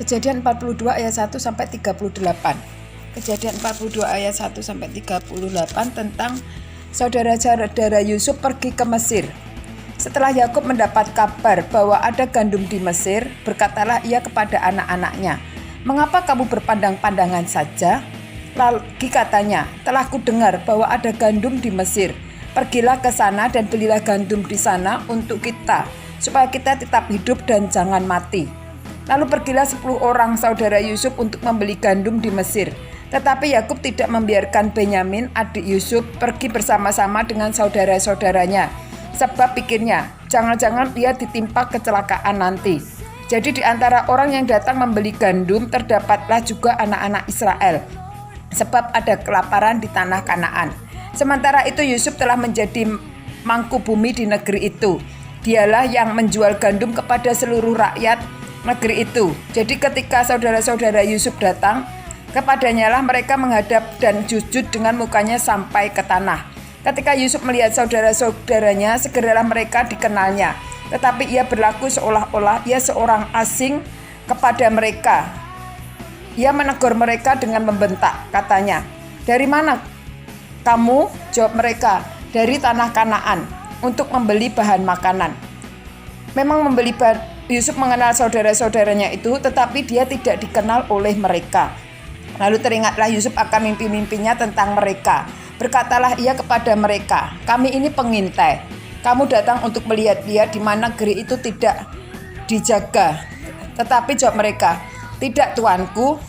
Kejadian 42 ayat 1 sampai 38. Kejadian 42 ayat 1 sampai 38 tentang saudara-saudara Yusuf pergi ke Mesir. Setelah Yakub mendapat kabar bahwa ada gandum di Mesir, berkatalah ia kepada anak-anaknya, "Mengapa kamu berpandang-pandangan saja?" Lagi katanya, "Telah kudengar bahwa ada gandum di Mesir. Pergilah ke sana dan belilah gandum di sana untuk kita, supaya kita tetap hidup dan jangan mati." Lalu pergilah 10 orang saudara Yusuf untuk membeli gandum di Mesir. Tetapi Yakub tidak membiarkan Benyamin, adik Yusuf, pergi bersama-sama dengan saudara-saudaranya. Sebab pikirnya, jangan-jangan dia ditimpa kecelakaan nanti. Jadi di antara orang yang datang membeli gandum terdapatlah juga anak-anak Israel. Sebab ada kelaparan di tanah Kanaan. Sementara itu Yusuf telah menjadi mangku bumi di negeri itu. Dialah yang menjual gandum kepada seluruh rakyat negeri itu. Jadi ketika saudara-saudara Yusuf datang, kepadanya lah mereka menghadap dan sujud dengan mukanya sampai ke tanah. Ketika Yusuf melihat saudara-saudaranya, segeralah mereka dikenalnya. Tetapi ia berlaku seolah-olah ia seorang asing kepada mereka. Ia menegur mereka dengan membentak, katanya, "Dari mana kamu?" Jawab mereka, "Dari tanah Kanaan, untuk membeli bahan makanan." Memang membeli bahan. Yusuf mengenal saudara-saudaranya itu, tetapi dia tidak dikenal oleh mereka. Lalu teringatlah Yusuf akan mimpi-mimpinya tentang mereka. Berkatalah ia kepada mereka, "Kami ini pengintai. Kamu datang untuk melihat-lihat di mana negeri itu tidak dijaga." Tetapi jawab mereka, "Tidak, tuanku,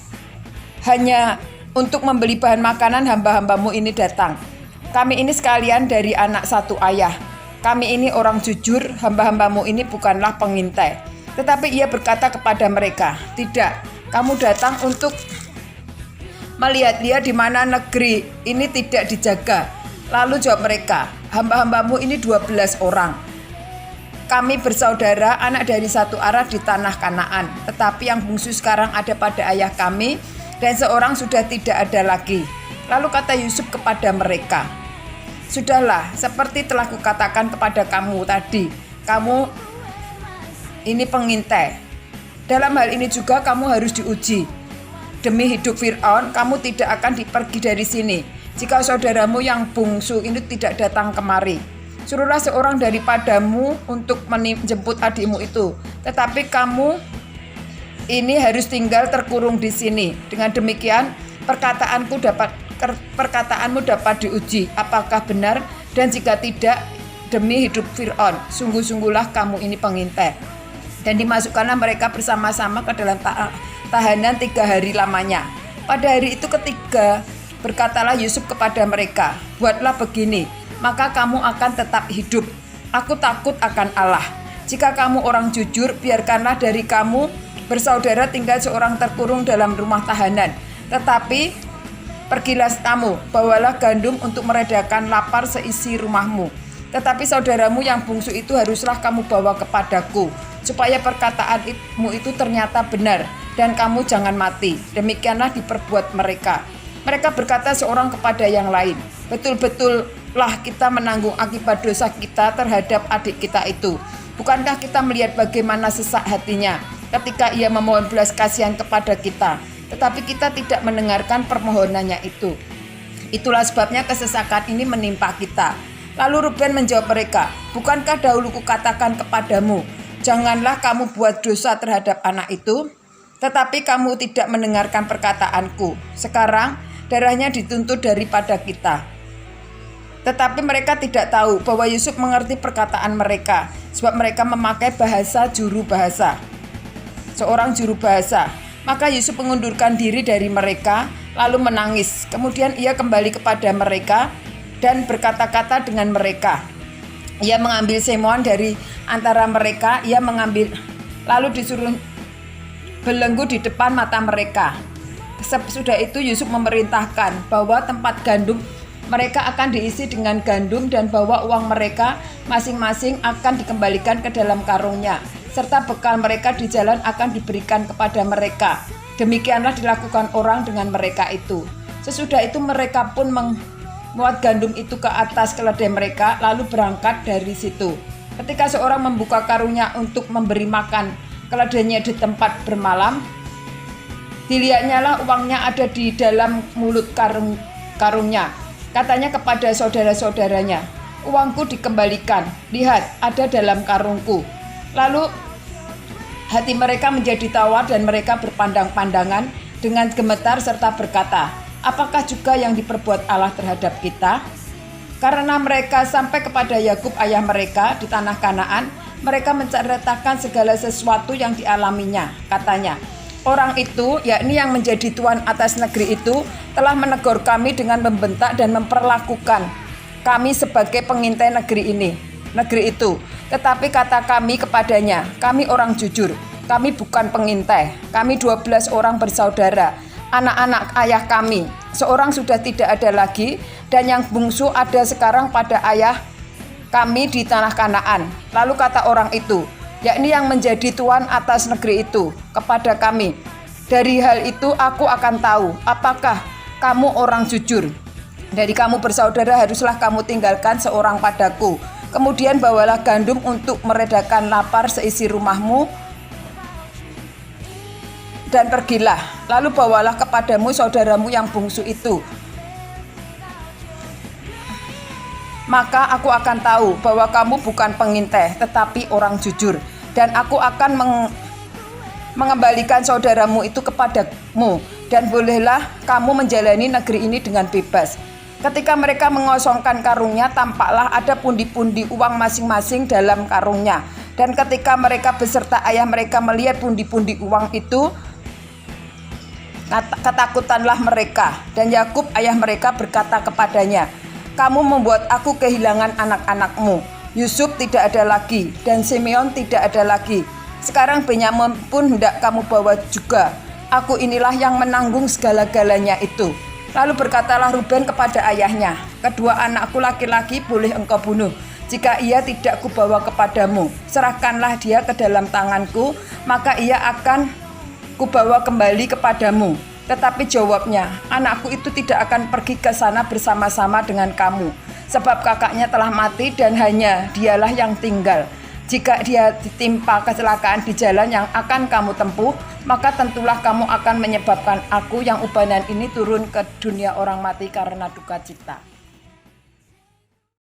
hanya untuk membeli bahan makanan hamba-hambamu ini datang. Kami ini sekalian dari anak satu ayah. Kami ini orang jujur, hamba-hambamu ini bukanlah pengintai." Tetapi ia berkata kepada mereka, "Tidak, kamu datang untuk melihat-lihat di mana negeri ini tidak dijaga." Lalu jawab mereka, "Hamba-hambamu ini 12 orang. Kami bersaudara, anak dari satu arah di tanah Kanaan. Tetapi yang bungsu sekarang ada pada ayah kami, dan seorang sudah tidak ada lagi." Lalu kata Yusuf kepada mereka, "Sudahlah, seperti telah kukatakan kepada kamu tadi, kamu ini pengintai. Dalam hal ini juga kamu harus diuji. Demi hidup Fir'aun, kamu tidak akan pergi dari sini, jika saudaramu yang bungsu ini tidak datang kemari. Suruhlah seorang daripadamu untuk menjemput adikmu itu, tetapi kamu ini harus tinggal terkurung di sini. Dengan demikian, perkataanmu dapat diuji, apakah benar, dan jika tidak, demi hidup Fir'aun, sungguh-sungguhlah kamu ini pengintai." Dan dimasukkanlah mereka bersama-sama ke dalam tahanan 3 hari lamanya. Pada hari itu ketiga, berkatalah Yusuf kepada mereka, "Buatlah begini, maka kamu akan tetap hidup. Aku takut akan Allah. Jika kamu orang jujur, biarkanlah dari kamu bersaudara tinggal seorang terkurung dalam rumah tahanan. Tetapi pergilah kamu, bawalah gandum untuk meredakan lapar seisi rumahmu. Tetapi saudaramu yang bungsu itu haruslah kamu bawa kepadaku, supaya perkataanmu itu ternyata benar, dan kamu jangan mati." Demikianlah diperbuat mereka. Mereka berkata seorang kepada yang lain, "Betul-betullah kita menanggung akibat dosa kita terhadap adik kita itu. Bukankah kita melihat bagaimana sesak hatinya ketika ia memohon belas kasihan kepada kita, tetapi kita tidak mendengarkan permohonannya itu. Itulah sebabnya kesesakan ini menimpa kita." Lalu Ruben menjawab mereka, "Bukankah dahulu kukatakan kepadamu, janganlah kamu buat dosa terhadap anak itu? Tetapi kamu tidak mendengarkan perkataanku. Sekarang darahnya dituntut daripada kita." Tetapi mereka tidak tahu bahwa Yusuf mengerti perkataan mereka, sebab mereka memakai bahasa juru bahasa, seorang juru bahasa. Maka Yusuf mengundurkan diri dari mereka, lalu menangis. Kemudian ia kembali kepada mereka dan berkata-kata dengan mereka. Ia mengambil semuan dari antara mereka, lalu disuruh belenggu di depan mata mereka. Sesudah itu Yusuf memerintahkan bahwa tempat gandum mereka akan diisi dengan gandum, dan bahwa uang mereka masing-masing akan dikembalikan ke dalam karungnya, serta bekal mereka di jalan akan diberikan kepada mereka. Demikianlah dilakukan orang dengan mereka itu. Sesudah itu mereka pun muat gandum itu ke atas keledai mereka, lalu berangkat dari situ. Ketika seorang membuka karungnya untuk memberi makan keledainya di tempat bermalam, Dilihatnya lah uangnya ada di dalam mulut karungnya. Katanya kepada saudara-saudaranya, uangku dikembalikan, lihat ada dalam karungku. Lalu hati mereka menjadi tawar dan mereka berpandang-pandangan dengan gemetar serta berkata, apakah juga yang diperbuat Allah terhadap kita? Karena mereka sampai kepada Yakub ayah mereka di tanah Kanaan, mereka menceritakan segala sesuatu yang dialaminya. Katanya, orang itu, yakni yang menjadi tuan atas negeri itu, telah menegur kami dengan membentak dan memperlakukan kami sebagai pengintai negeri itu. Tetapi kata kami kepadanya, kami orang jujur, kami bukan pengintai, kami 12 orang bersaudara, anak-anak ayah kami, seorang sudah tidak ada lagi, dan yang bungsu ada sekarang pada ayah kami di tanah Kanaan. Lalu kata orang itu, yakni yang menjadi tuan atas negeri itu, kepada kami, dari hal itu aku akan tahu apakah kamu orang jujur. Dari kamu bersaudara haruslah kamu tinggalkan seorang padaku. Kemudian bawalah gandum untuk meredakan lapar seisi rumahmu dan pergilah. Lalu bawalah kepadamu saudaramu yang bungsu itu. Maka aku akan tahu bahwa kamu bukan pengintai tetapi orang jujur. Dan aku akan mengembalikan saudaramu itu kepadamu. Dan bolehlah kamu menjalani negeri ini dengan bebas. Ketika mereka mengosongkan karungnya, tampaklah ada pundi-pundi uang masing-masing dalam karungnya. Dan ketika mereka beserta ayah mereka melihat pundi-pundi uang itu, ketakutanlah mereka. Dan Yakub ayah mereka berkata kepadanya, kamu membuat aku kehilangan anak-anakmu. Yusuf tidak ada lagi, dan Simeon tidak ada lagi. Sekarang Benyamin pun hendak kamu bawa juga. Aku inilah yang menanggung segala-galanya itu. Lalu berkatalah Ruben kepada ayahnya, kedua anakku laki-laki boleh engkau bunuh. Jika ia tidak kubawa kepadamu, serahkanlah dia ke dalam tanganku, maka ia akan kubawa kembali kepadamu. Tetapi jawabnya, anakku itu tidak akan pergi ke sana bersama-sama dengan kamu, sebab kakaknya telah mati dan hanya dialah yang tinggal. Jika dia ditimpa kecelakaan di jalan yang akan kamu tempuh, maka tentulah kamu akan menyebabkan aku yang ubanan ini turun ke dunia orang mati karena duka cita.